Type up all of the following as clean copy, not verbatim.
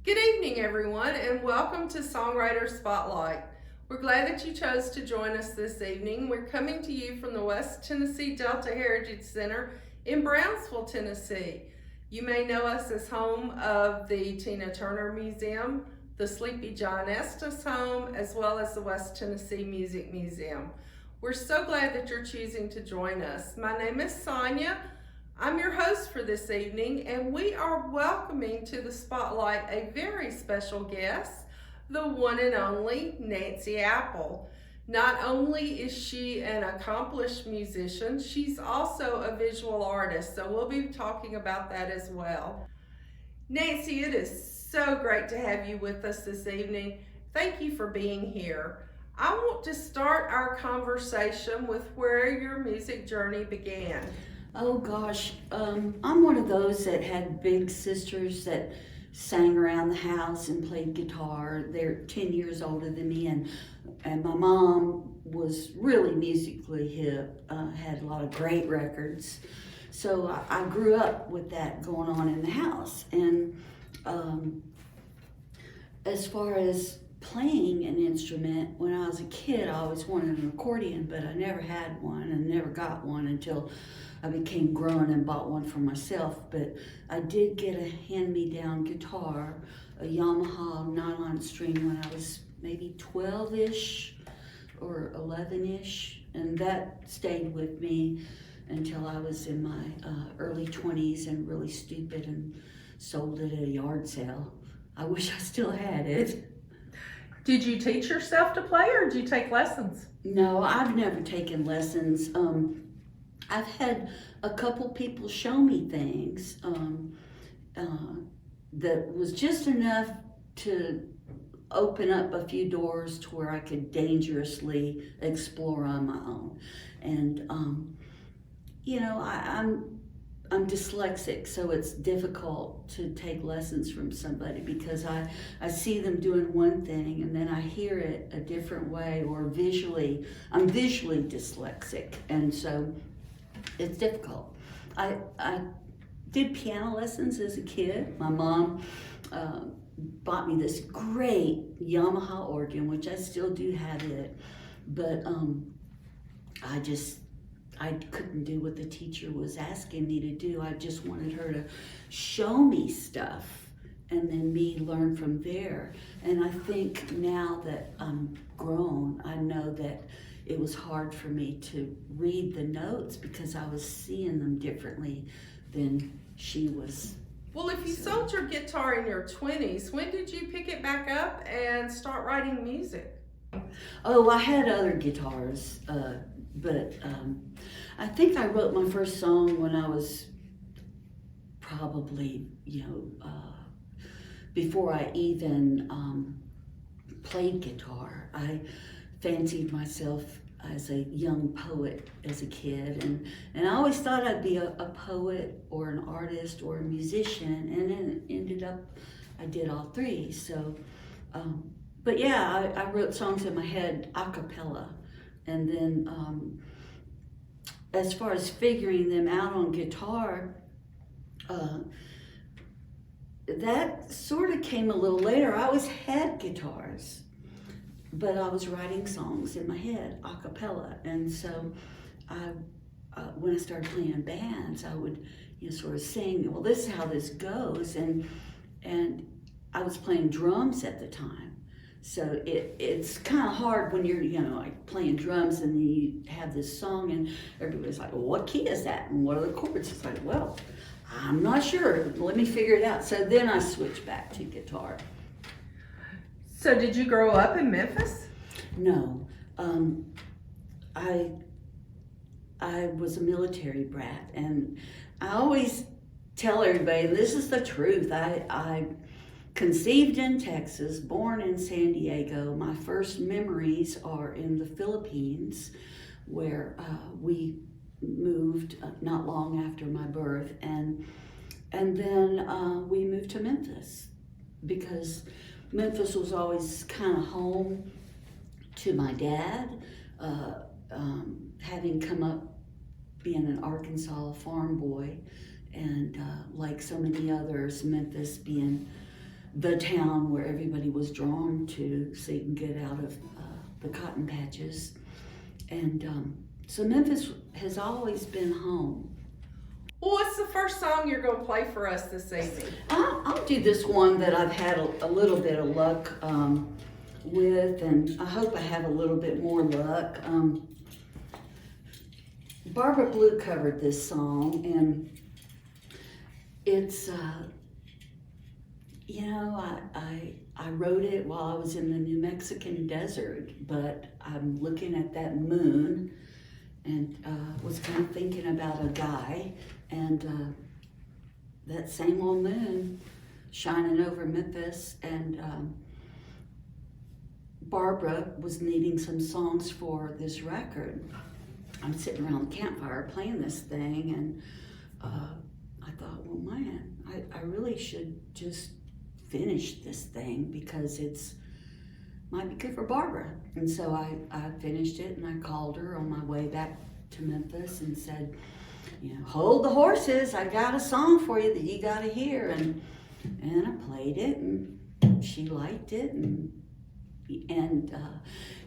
Good evening, everyone, and welcome to Songwriter Spotlight. We're glad that you chose to join us this evening. We're coming to you from the West Tennessee Delta Heritage Center in Brownsville, Tennessee. You may know us as home of the Tina Turner Museum, the Sleepy John Estes Home, as well as the West Tennessee Music Museum. We're so glad that you're choosing to join us. My name is Sonia. I'm your host for this evening, and we are welcoming to the spotlight a very special guest, the one and only Nancy Apple. Not only is she an accomplished musician, she's also a visual artist, so we'll be talking about that as well. Nancy, it is so great to have you with us this evening. Thank you for being here. I want to start our conversation with where your music journey began. Oh gosh, I'm one of those that had big sisters that sang around the house and played guitar. They're 10 years older than me, and my mom was really musically hip, had a lot of great records. So I grew up with that going on in the house. And as far as playing an instrument, when I was a kid, I always wanted an accordion, but I never had one and never got one until I became grown and bought one for myself. But I did get a hand-me-down guitar, a Yamaha nylon string, when I was maybe 12-ish or 11-ish, and that stayed with me until I was in my early 20s and really stupid and sold it at a yard sale. I wish I still had it. Did you teach yourself to play, or did you take lessons? No, I've never taken lessons. I've had a couple people show me things that was just enough to open up a few doors to where I could dangerously explore on my own. And I'm dyslexic, so it's difficult to take lessons from somebody because I see them doing one thing and then I hear it a different way, or I'm visually dyslexic, and so it's difficult. I did piano lessons as a kid. My mom bought me this great Yamaha organ, which I still do have it, but I couldn't do what the teacher was asking me to do. I just wanted her to show me stuff and then me learn from there. And I think now that I'm grown, I know that it was hard for me to read the notes because I was seeing them differently than she was. Well, if you sold your guitar in your 20s, when did you pick it back up and start writing music? Oh, I had other guitars, but I think I wrote my first song when I was probably, before I even played guitar. I fancied myself as a young poet as a kid, and I always thought I'd be a poet or an artist or a musician, and then it ended up I did all three. So, but yeah, I wrote songs in my head a cappella, and then as far as figuring them out on guitar, that sort of came a little later. I always had guitars, but I was writing songs in my head a cappella, and so when I started playing in bands, I would sort of sing, well, this is how this goes, and I was playing drums at the time. So it's kind of hard when you're, like playing drums and then you have this song and everybody's like, well, what key is that? And what are the chords? It's like, well, I'm not sure. Let me figure it out. So then I switched back to guitar. So did you grow up in Memphis? No. I was a military brat, and I always tell everybody, and this is the truth, I conceived in Texas, born in San Diego. My first memories are in the Philippines, where we moved not long after my birth, and then we moved to Memphis because Memphis was always kind of home to my dad, having come up being an Arkansas farm boy, and like so many others, Memphis being the town where everybody was drawn to so you can get out of the cotton patches. And so Memphis has always been home. Well, what's the first song you're going to play for us this evening? I'll do this one that I've had a little bit of luck with, and I hope I have a little bit more luck. Barbara Blue covered this song, and it's, I wrote it while I was in the New Mexican desert, but I'm looking at that moon and was kind of thinking about a guy, and that same old moon shining over Memphis, and Barbara was needing some songs for this record. I'm sitting around the campfire playing this thing, and I thought, well, man, I really should just finish this thing because it's might be good for Barbara. And so I finished it, and I called her on my way back to Memphis and said, hold the horses, I got a song for you that you got to hear. And I played it, and she liked it, and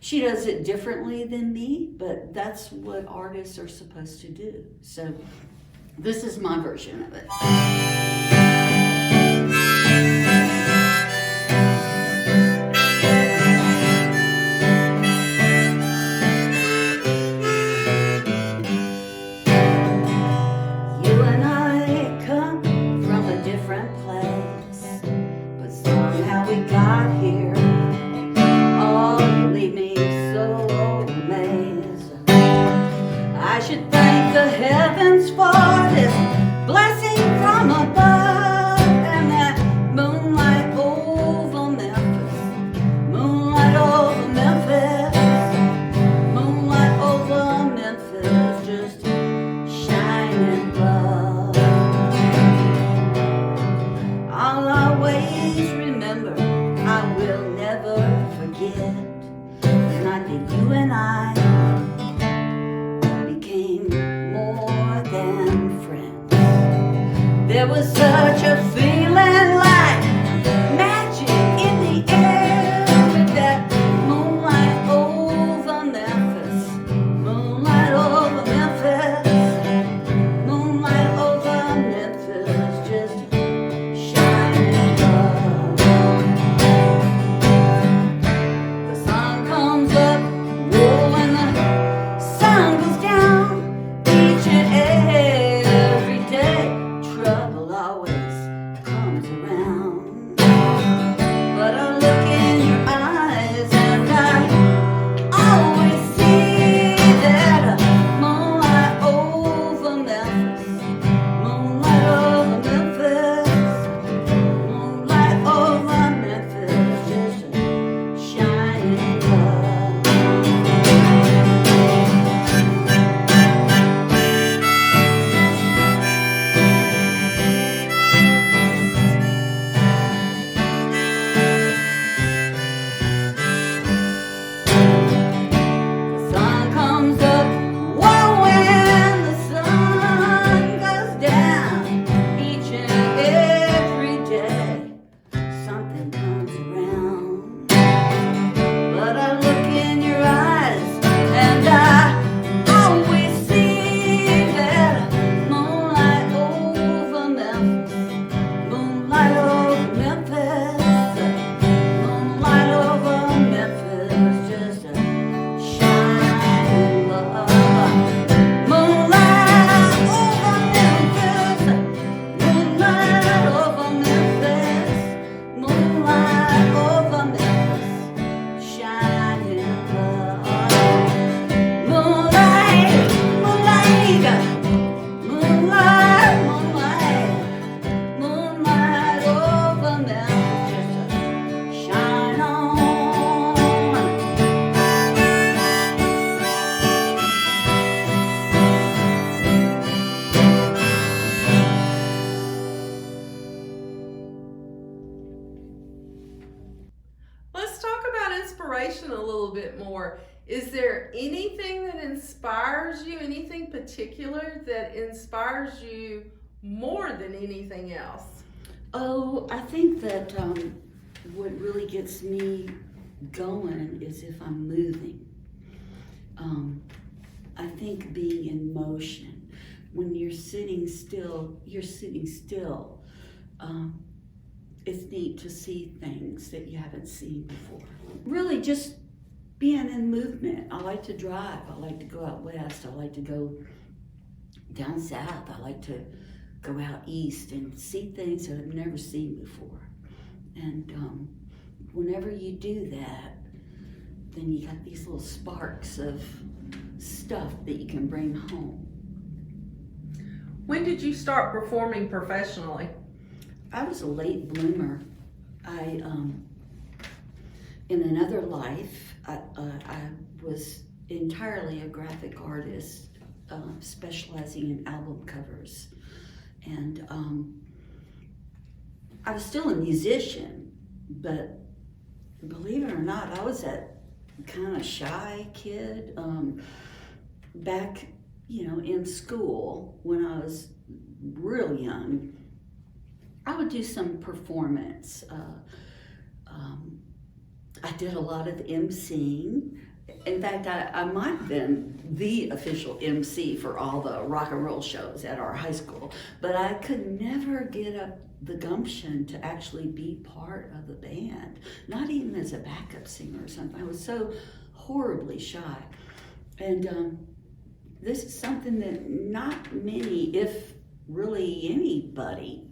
she does it differently than me, but that's what artists are supposed to do. So this is my version of it. You and I come from a different place, but somehow we got here. Leave me so amazed. I should thank the heavens for this blessing from above, and that moonlight over Memphis, moonlight over Memphis, moonlight over Memphis, just shining love. I'll always remember, I will never forget. You and I became more than friends. There was such a feeling like magic in the air, with that moonlight over Memphis, moonlight over Memphis, moonlight over Memphis, just shining love. The sun comes up, when the sun goes down, each and every day, trouble always comes around. But I look in your eyes, and I always see that moonlight over Memphis, moonlight over Memphis, moonlight over Memphis, just a shining love. inspiration a little bit more. Is there anything that inspires you, anything particular that inspires you more than anything else? Oh, I think that what really gets me going is if I'm moving. I think being in motion. When you're sitting still, you're sitting still. It's neat to see things that you haven't seen before. Really just being in movement. I like to drive. I like to go out west. I like to go down south. I like to go out east and see things that I've never seen before. And whenever you do that, then you got these little sparks of stuff that you can bring home. When did you start performing professionally? I was a late bloomer. In another life, I was entirely a graphic artist, specializing in album covers. And I was still a musician, but believe it or not, I was that kind of shy kid back, in school when I was real young. I would do some performance. I did a lot of emceeing. In fact, I might have been the official MC for all the rock and roll shows at our high school, but I could never get up the gumption to actually be part of the band, not even as a backup singer or something. I was so horribly shy. And this is something that not many, if really anybody,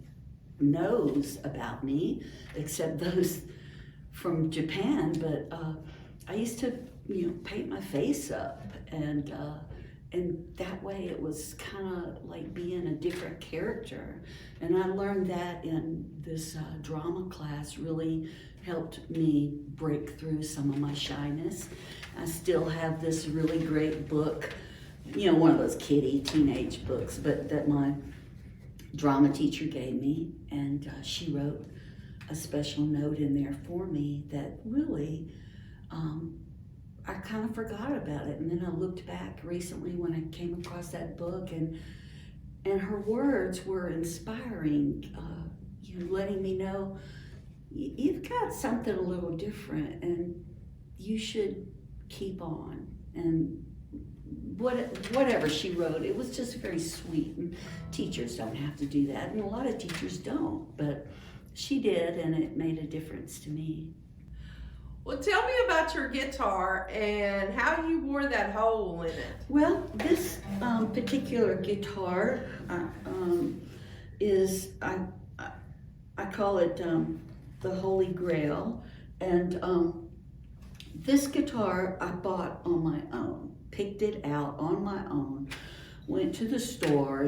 knows about me, except those from Japan. But I used to, paint my face up, and that way it was kind of like being a different character. And I learned that in this drama class. Really helped me break through some of my shyness. I still have this really great book, one of those kiddie teenage books, but that my drama teacher gave me, and she wrote a special note in there for me that really, I kind of forgot about it. And then I looked back recently when I came across that book, and her words were inspiring, letting me know you've got something a little different and you should keep on. And whatever she wrote, it was just very sweet. And teachers don't have to do that, and a lot of teachers don't, but she did, and it made a difference to me. Well, tell me about your guitar and how you wore that hole in it. Well, this particular guitar is, I call it the Holy Grail. And this guitar I bought on my own, picked it out on my own, went to the store,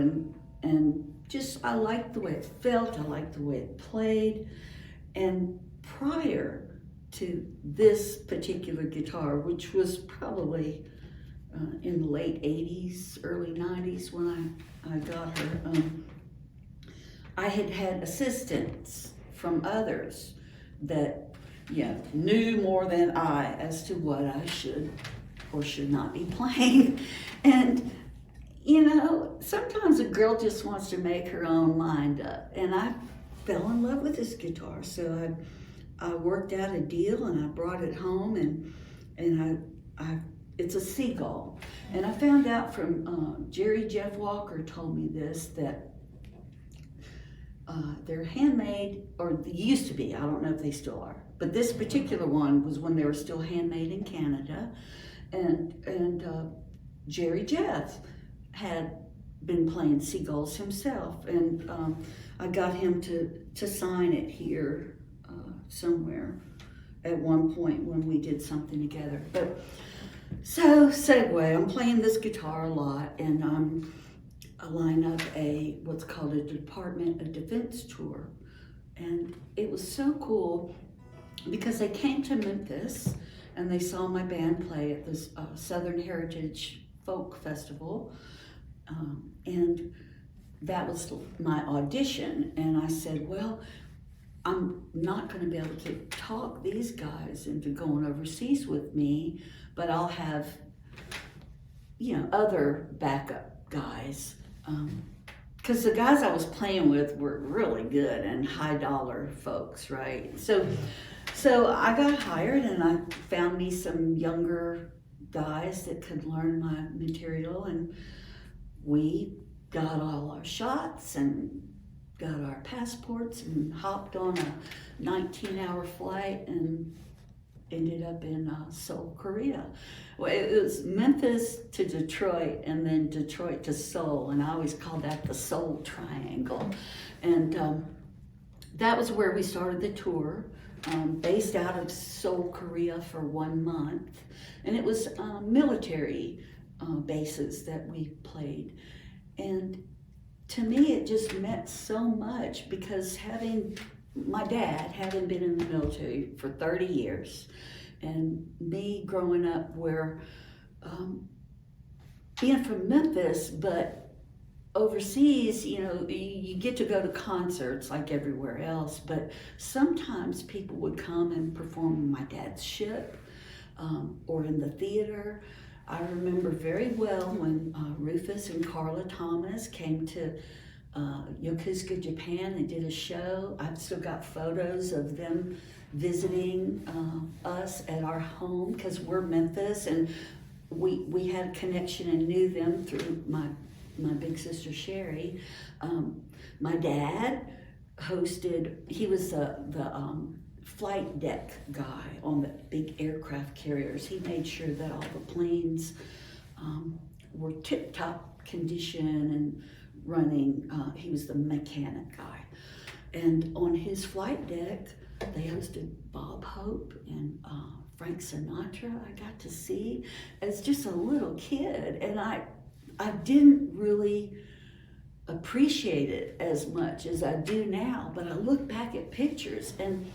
and just, I liked the way it felt, I liked the way it played. And prior to this particular guitar, which was probably in the late 80s, early 90s when I got her, I had had assistants from others that knew more than I as to what I should or should not be playing. And sometimes a girl just wants to make her own mind up, and I fell in love with this guitar. So I worked out a deal, and I brought it home, and I it's a Seagull. And I found out from Jeff Walker told me this, that they're handmade, or they used to be, I don't know if they still are, but this particular one was when they were still handmade in Canada. And Jeff had been playing Seagulls himself, and I got him to sign it here somewhere at one point when we did something together. But so segue, I'm playing this guitar a lot, and I line up what's called a Department of Defense tour. And it was so cool because they came to Memphis and they saw my band play at this Southern Heritage Folk Festival. And that was my audition. And I said, well, I'm not going to be able to talk these guys into going overseas with me, but I'll have, other backup guys because the guys I was playing with were really good and high dollar folks, right? So I got hired, and I found me some younger guys that could learn my material, and we got all our shots and got our passports and hopped on a 19-hour flight and ended up in Seoul, Korea. Well, it was Memphis to Detroit and then Detroit to Seoul, and I always called that the Seoul Triangle. And that was where we started the tour, based out of Seoul, Korea for 1 month. And it was military bases that we played. And to me, it just meant so much, because my dad having been in the military for 30 years, and me growing up where, being from Memphis, but overseas, you get to go to concerts like everywhere else, but sometimes people would come and perform in my dad's ship, or in the theater. I remember very well when Rufus and Carla Thomas came to Yokosuka, Japan, and did a show. I've still got photos of them visiting us at our home, because we're Memphis, and we had a connection and knew them through my big sister Sherry. My dad hosted, he was the flight deck guy on the big aircraft carriers. He made sure that all the planes were tip-top condition and running. He was the mechanic guy. And on his flight deck, they hosted Bob Hope and Frank Sinatra. I got to see as just a little kid, and I didn't really appreciate it as much as I do now, but I look back at pictures, and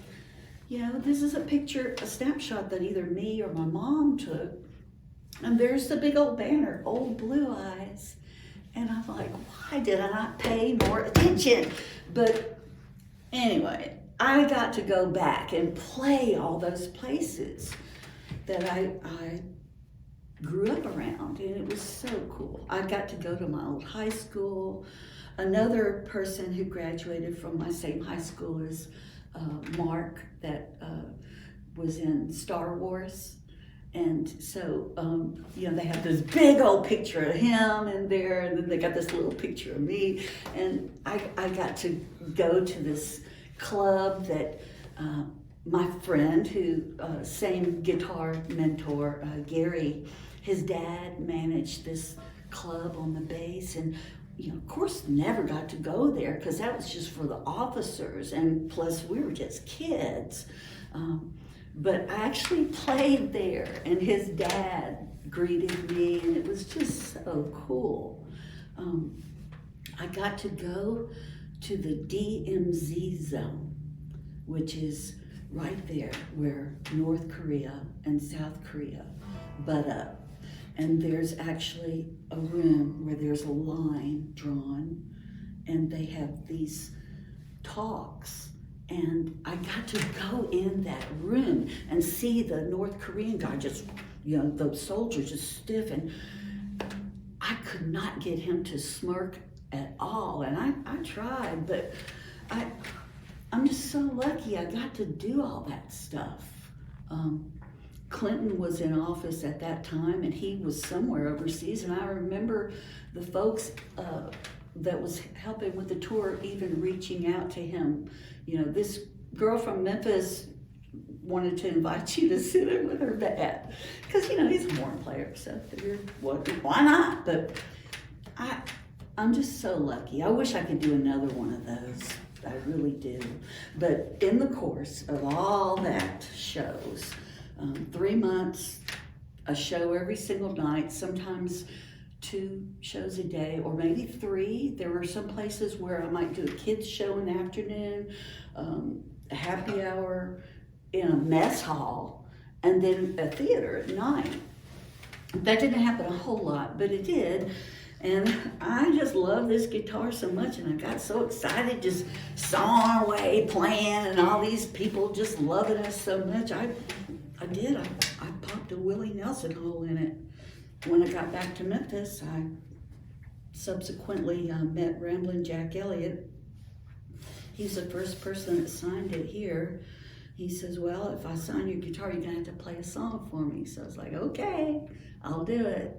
this is a snapshot that either me or my mom took, and there's the big old banner, Old Blue Eyes, and I'm like, why did I not pay more attention? But anyway, I got to go back and play all those places that I grew up around, and it was so cool. I got to go to my old high school. Another person who graduated from my same high school is Mark, that was in Star Wars. And so, they have this big old picture of him in there, and then they got this little picture of me. And I got to go to this club that my friend, who, same guitar mentor, Gary, his dad managed this club on the base, and of course, never got to go there because that was just for the officers, and plus we were just kids. But I actually played there, and his dad greeted me, and it was just so cool. I got to go to the DMZ zone, which is right there where North Korea and South Korea butt up. And there's actually a room where there's a line drawn, and they have these talks. And I got to go in that room and see the North Korean guy just, the soldier just stiff, and I could not get him to smirk at all. And I tried, but I'm just so lucky I got to do all that stuff. Clinton was in office at that time, and he was somewhere overseas, and I remember the folks that was helping with the tour even reaching out to him. This girl from Memphis wanted to invite you to sit in with her dad, because he's a horn player, so I figured, why not? But I'm just so lucky. I wish I could do another one of those. I really do. But in the course of all that shows, 3 months, a show every single night, sometimes 2 shows a day, or maybe 3. There were some places where I might do a kids show in the afternoon, a happy hour in a mess hall, and then a theater at night. That didn't happen a whole lot, but it did. And I just love this guitar so much, and I got so excited, just sawing our way, playing, and all these people just loving us so much. I popped a Willie Nelson hole in it. When I got back to Memphis, I subsequently met Ramblin' Jack Elliott. He's the first person that signed it here. He says, well, if I sign your guitar, you're gonna have to play a song for me. So I was like, okay, I'll do it.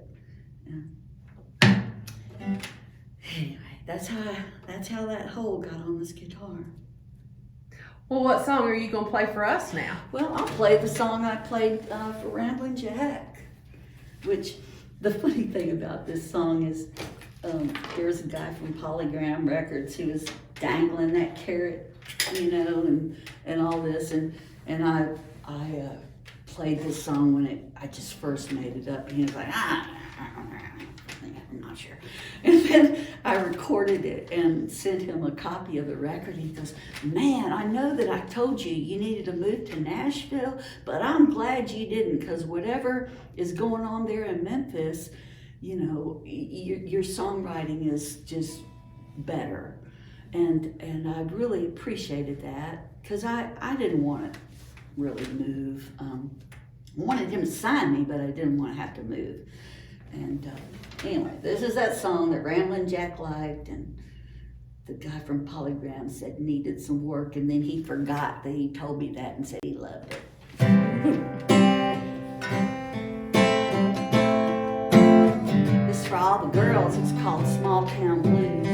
Anyway, that's how that hole got on this guitar. Well, what song are you going to play for us now? Well, I'll play the song I played for Ramblin' Jack, which the funny thing about this song is there's a guy from Polygram Records who was dangling that carrot, and all this, and I played this song when I just first made it up, and he was like, I'm not sure. And then I recorded it and sent him a copy of the record. He goes, man, I know that I told you needed to move to Nashville, but I'm glad you didn't, because whatever is going on there in Memphis, your songwriting is just better. And I really appreciated that, because I didn't want to really move. I wanted him to sign me, but I didn't want to have to move. And anyway, this is that song that Ramblin' Jack liked, and the guy from Polygram said needed some work, and then he forgot that he told me that and said he loved it. This is for all the girls. It's called Small Town Blues.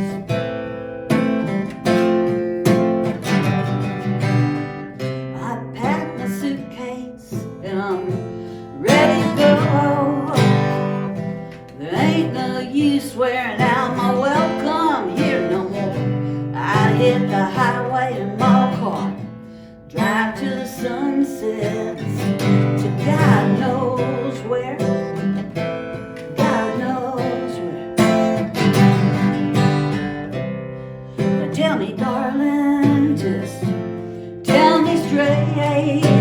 I packed my suitcase and I'm ready to go. There ain't no use wearing out my welcome here no more. I hit the highway in my car, drive till the sun sets, to God knows where, God knows where. Now tell me, darling, just tell me straight,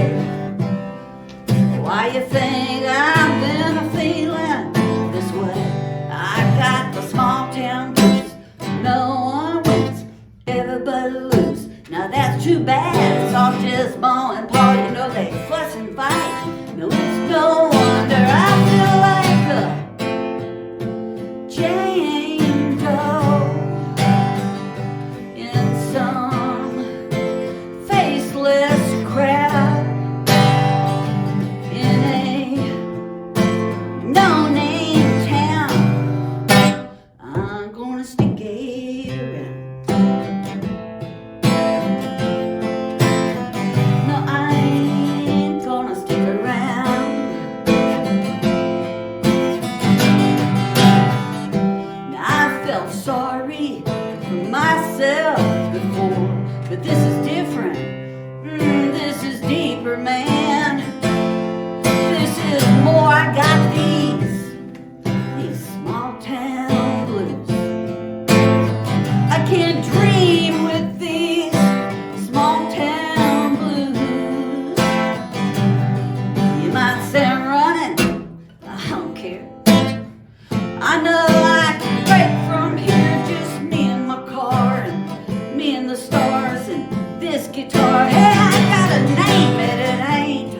why you think I've been feeling this way? I got the small town blues, no one wins, everybody lose. Now that's too bad, soft as Mom and Pa, they fuss and fight. No, it's no wonder I feel like a Jane Doe in some faceless crowd in a no-name town. I'm gonna stick here. No, I ain't gonna stick around. Now, I felt sorry for myself before, but this is different. This is deeper, man. This is more. I got these small town blues. I can't dream with these small town blues. You might say I'm running, I don't care. I know I can break from here, just me and my car, and me and the stars, and this guitar. Hey, I gotta name it, it ain't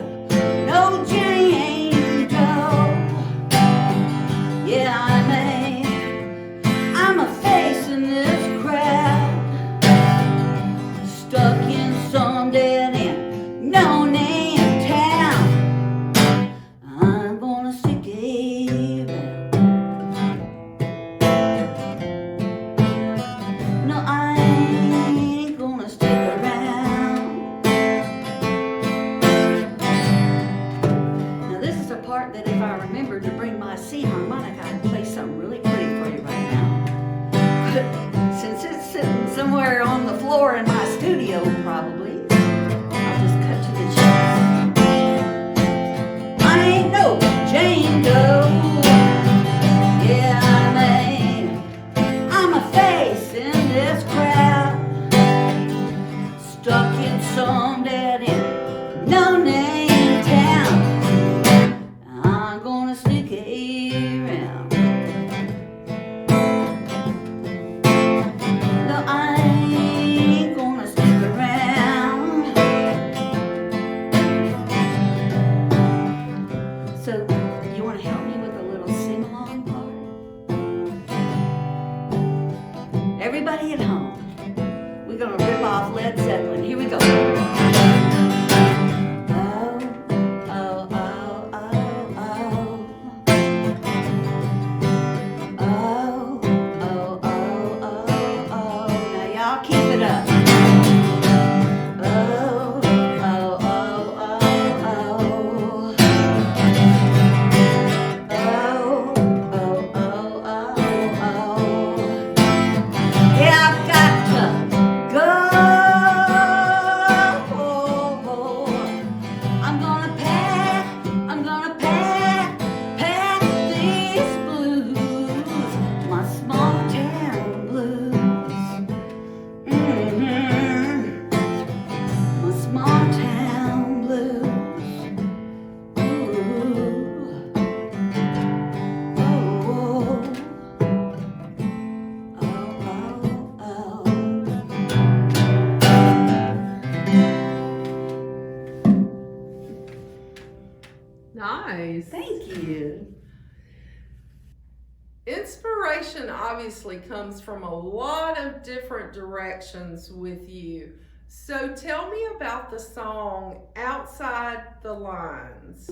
Nice. Thank you. Inspiration obviously comes from a lot of different directions with you. So tell me about the song Outside the Lines.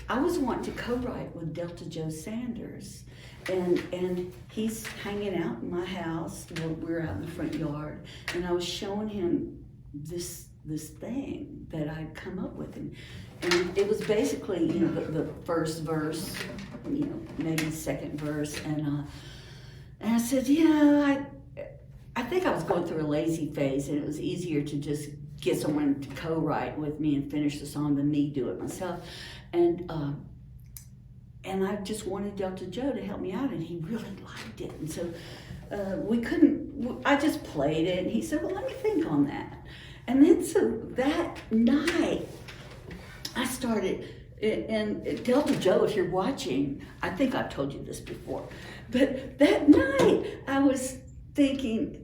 I was wanting to co-write with Delta Joe Sanders, and he's hanging out in my house. We're out in the front yard, and I was showing him this thing that I'd come up with, and it was basically, the first verse, maybe second verse, and I said, I think I was going through a lazy phase, and it was easier to just get someone to co-write with me and finish the song than me do it myself. And I just wanted Delta Joe to help me out, and he really liked it. And so I just played it, and he said, well, let me think on that. And then so that night, I started, and Delta Joe, if you're watching, I think I've told you this before, but that night I was thinking,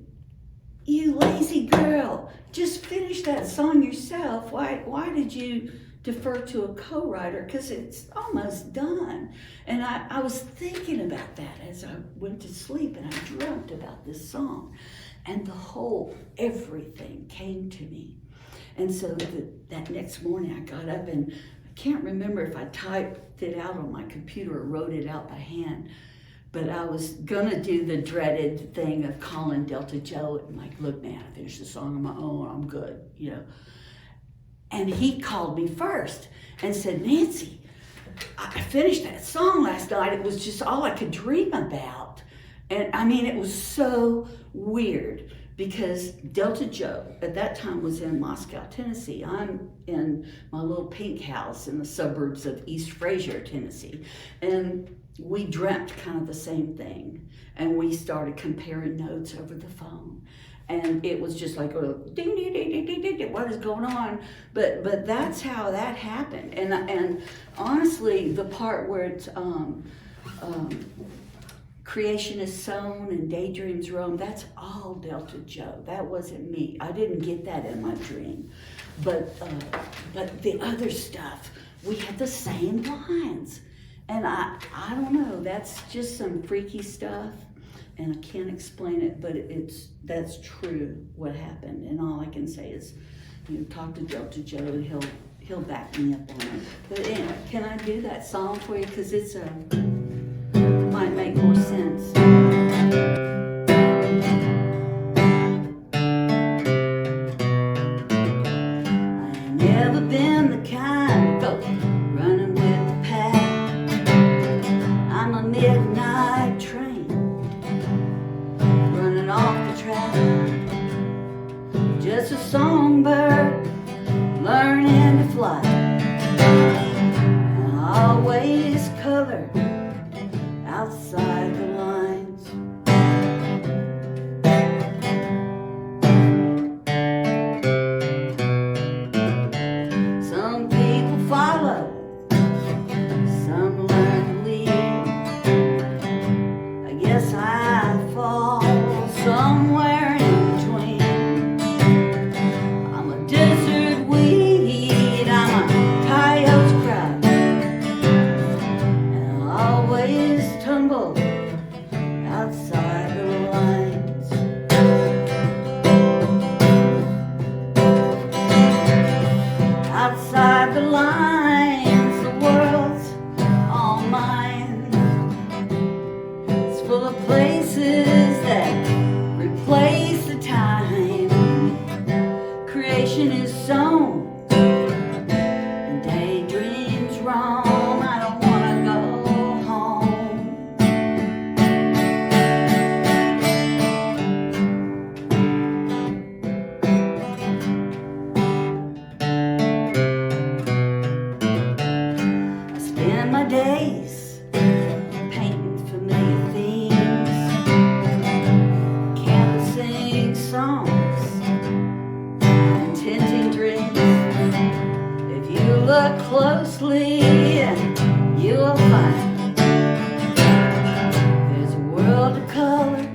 you lazy girl, just finish that song yourself. Why did you defer to a co-writer? Because it's almost done. And I was thinking about that as I went to sleep, and I dreamt about this song. And everything came to me. And so that next morning I got up, and I can't remember if I typed it out on my computer or wrote it out by hand, but I was gonna do the dreaded thing of calling Delta Joe and like, look man, I finished the song on my own, I'm good, And he called me first and said, Nancy, I finished that song last night. It was just all I could dream about. And I mean, it was so weird because Delta Joe at that time was in Moscow, Tennessee. I'm in my little pink house in the suburbs of East Fraser, Tennessee. And we dreamt kind of the same thing. And we started comparing notes over the phone. And it was just like, ding, ding, ding, ding, ding, ding, what is going on? But that's how that happened. And honestly, the part where it's creation is sown and daydreams roam, that's all Delta Joe. That wasn't me. I didn't get that in my dream. But the other stuff, we had the same lines. And I don't know, that's just some freaky stuff. And I can't explain it, but that's true what happened. And all I can say is, talk to Delta Joe, and he'll back me up on it. But anyway, can I do that song for you? Because it might make more sense. I ain't never been the kind to go running with the pack. I'm a midnight train off the track, just a songbird learning to fly, and always color outside the lines. Some people follow, some learn to lead. I guess I fall somewhere in between. I'm a desert weed, I'm a coyote's crowd, and I always tumble outside the lines. Outside the lines, the world's all mine. It's full of places that replace the time. Creation is sown and daydreams roam. I don't wanna go home. I spend my days painting familiar themes, canvassing songs, and tinting dreams. If you look closely, you will find there's a world of color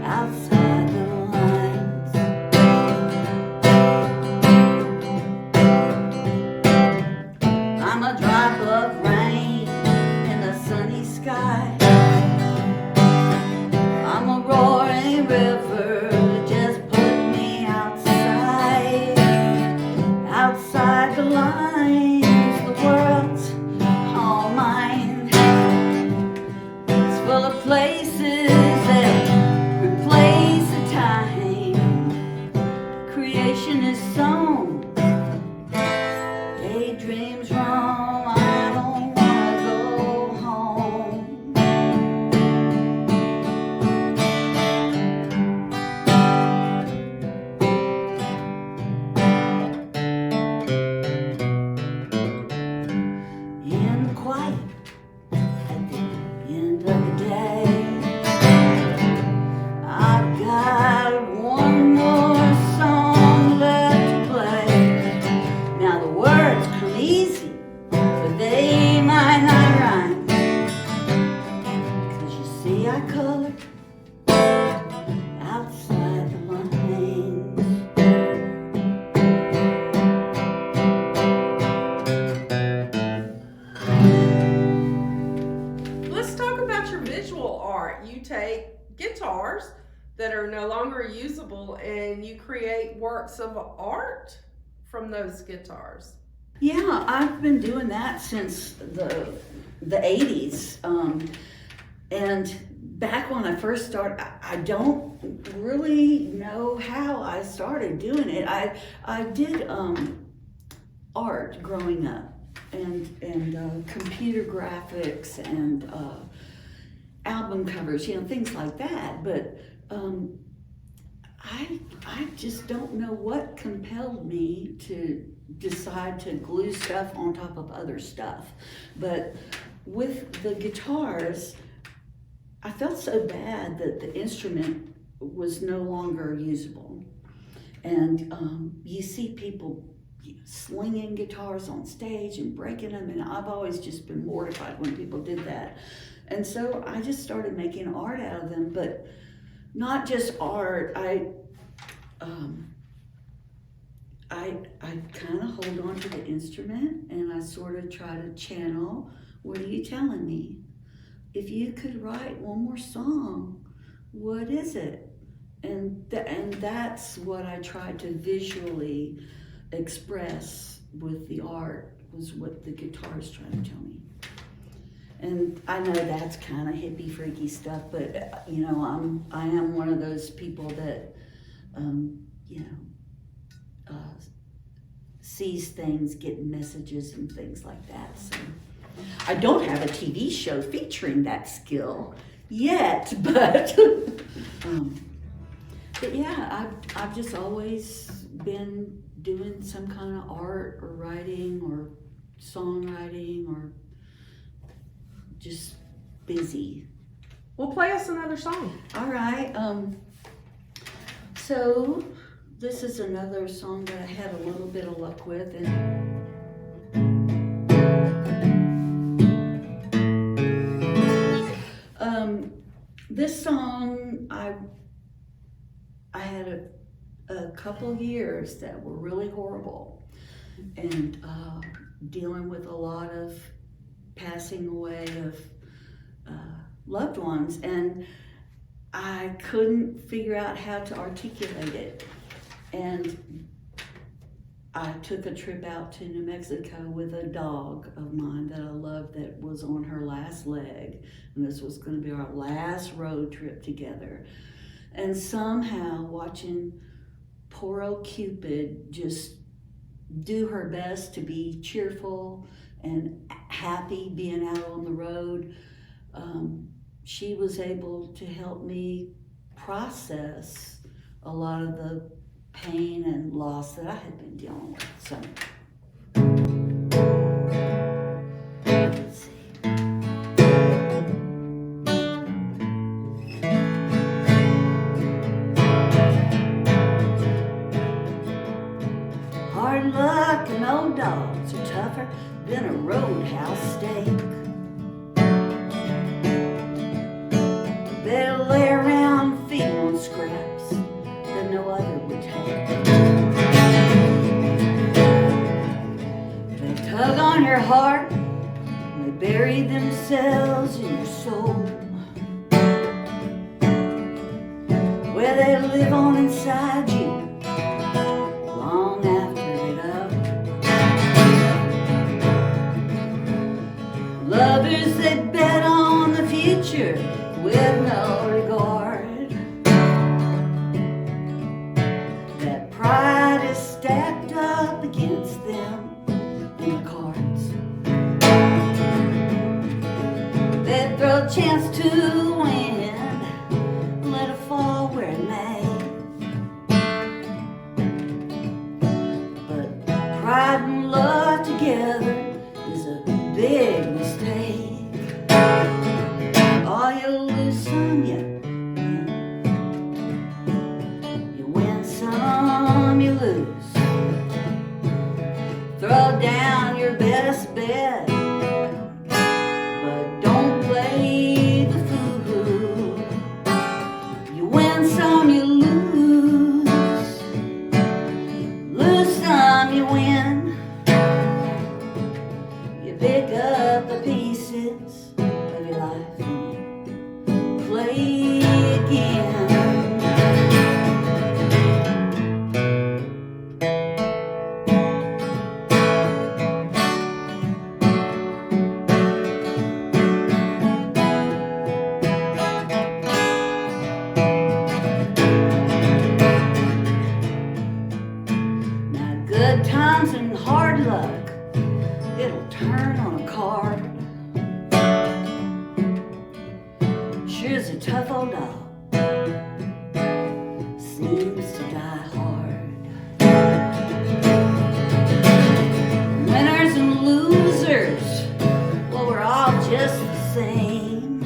outside the lines. guitars that are no longer usable, and you create works of art from those guitars. Yeah, I've been doing that since the 80s. And back when I first started, I don't really know how I started doing it. I did art growing up, and computer graphics and album covers, things like that. But I just don't know what compelled me to decide to glue stuff on top of other stuff. But with the guitars, I felt so bad that the instrument was no longer usable. And you see people slinging guitars on stage and breaking them, and I've always just been mortified when people did that. And so I just started making art out of them, but not just art. I kind of hold on to the instrument, and I sort of try to channel, what are you telling me? If you could write one more song, what is it? And that's what I tried to visually express with the art, was what the guitar is trying to tell me. And I know that's kind of hippie freaky stuff, but I am one of those people that sees things, get messages and things like that. So I don't have a TV show featuring that skill yet, but yeah, I've just always been doing some kind of art or writing or songwriting, or just busy. Well, play us another song. All right. So this is another song that I had a little bit of luck with, and this song, I had a couple years that were really horrible, and dealing with a lot of passing away of loved ones, and I couldn't figure out how to articulate it. And I took a trip out to New Mexico with a dog of mine that I loved that was on her last leg, and this was going to be our last road trip together. And somehow watching poor old Cupid just do her best to be cheerful and happy being out on the road, she was able to help me process a lot of the pain and loss that I had been dealing with. So let's see. Hard luck and old dogs are tougher than a roadhouse steak. They'll lay around feeding on scraps that no other would take. They tug on your heart, and they bury themselves in your soul, where they live on inside you long after they're up. Lovers that bet on the future with no regard. That pride is stacked up against them in the cards. They throw a chance to win, let it fall where it may. But pride and love together is a big mistake. All you lose some, you win some, you lose. Throw down your best bet, but don't play the fool. You win some, you lose. Lose some, you win. You pick up the pieces of your life, play again. hard luck, it'll turn on a card. Sure's a tough old dog, seems to die hard. Winners and losers, well, we're all just the same.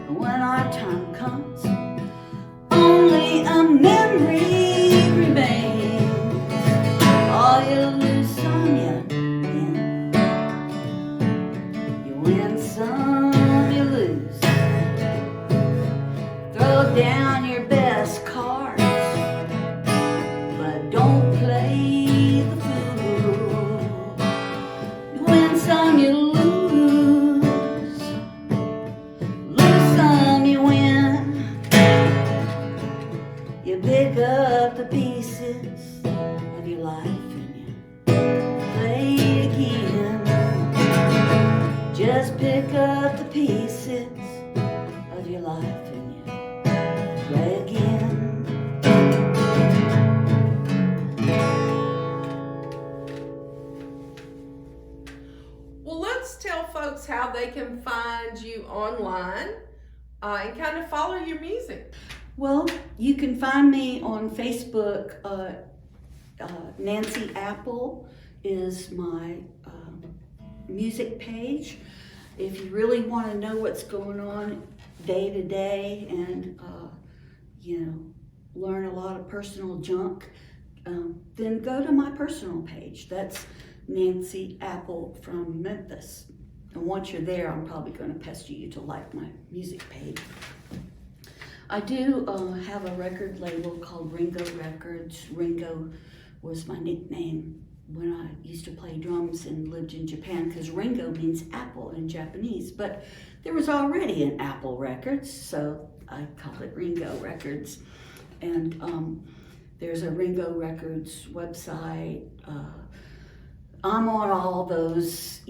When our time comes, only a memory remains. All you lose some, you win. You win some, you lose. Throw down your best cards, but don't play the fool. You win some, you lose. Lose some, you win. You pick up the pieces of your life and you play again. Just pick up the pieces of your life and you play again. Well, let's tell folks how they can find you online and kind of follow your music. Well, you can find me on Facebook. Nancy Apple is my music page. If you really want to know what's going on day to day and learn a lot of personal junk, then go to my personal page. That's Nancy Apple from Memphis. And once you're there, I'm probably going to pester you to like my music page. I do have a record label called Ringo Records. Ringo was my nickname when I used to play drums and lived in Japan, because Ringo means apple in Japanese, but there was already an Apple Records, so I called it Ringo Records. And there's a Ringo Records website. I'm on all those,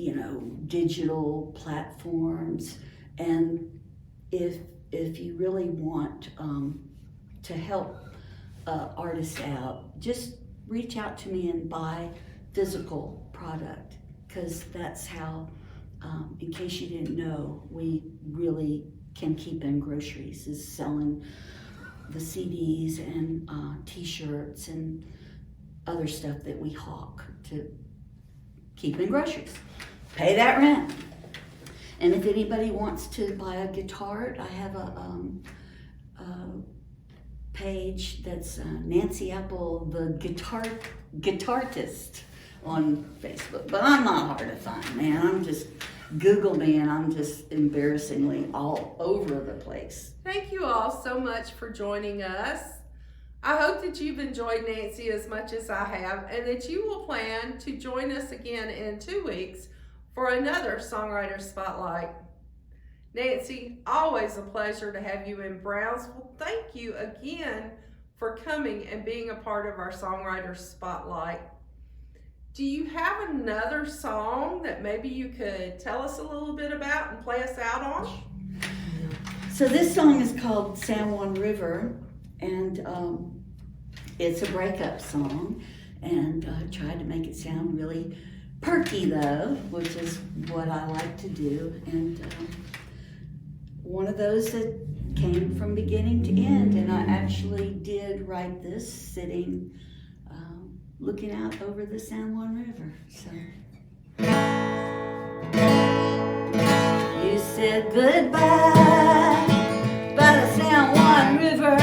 digital platforms, and if you really want to help artists out, just reach out to me and buy physical product, because that's how, in case you didn't know, we really can keep in groceries, is selling the CDs and t-shirts and other stuff that we hawk to keep in groceries. Pay that rent. And if anybody wants to buy a guitar, I have a page that's Nancy Apple, the guitartist on Facebook. But I'm not hard to find, man. I'm just, Google me and I'm just embarrassingly all over the place. Thank you all so much for joining us. I hope that you've enjoyed Nancy as much as I have, and that you will plan to join us again in 2 weeks for another Songwriter Spotlight. Nancy, always a pleasure to have you in Brownsville. Thank you again for coming and being a part of our Songwriter Spotlight. Do you have another song that maybe you could tell us a little bit about and play us out on? So this song is called San Juan River, and it's a breakup song, and I tried to make it sound really perky though, which is what I like to do, and one of those that came from beginning to end, and I actually did write this sitting looking out over the San Juan River. So you said goodbye by the San Juan River,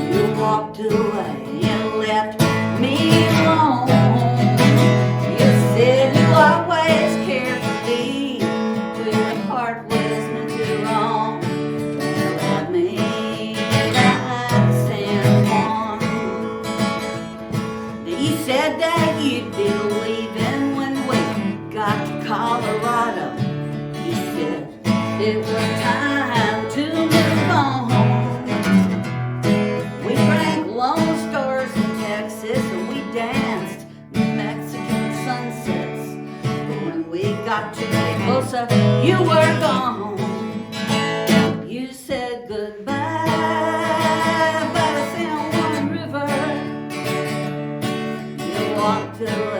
you walked away and left me alone. You said you always cared for me, but your heart was meant to roam. You left me by the San Juan. You said that you'd be leaving when we got to Colorado. You said it was time to move on. We drank Lone Stars in Texas and we danced New Mexican sunsets. But when we got to Tulsa, you were gone. You said goodbye by the San Juan River. block fiddle